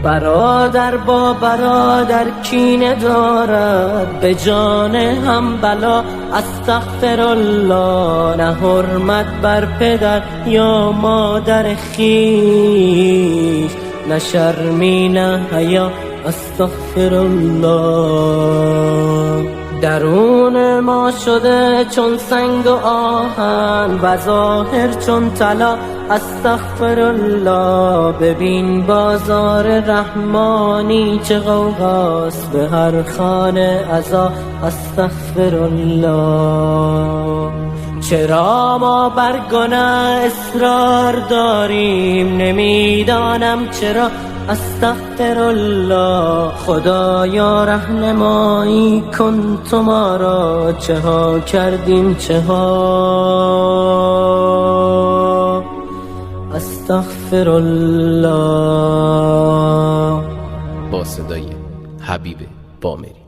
برادر با برادر کینه دارد، به جان هم بلا استغفرالله. نه حرمت بر پدر یا مادر خویش، نه شرمی نه حیا استغفرالله. درون ما شده چون سنگ و آهن و ظاهر چون طلا استغفرالله. ببین بازار رحمانی چه غوغاست، به هر خانه عزا استغفرالله. چرا ما بر گناه اصرار داریم، نمیدانم چرا استغفرالله. خدایا رهنمایی کن تو ما را، چه ها کردیم چه ها استغفرالله. با صدای حبیب بامری.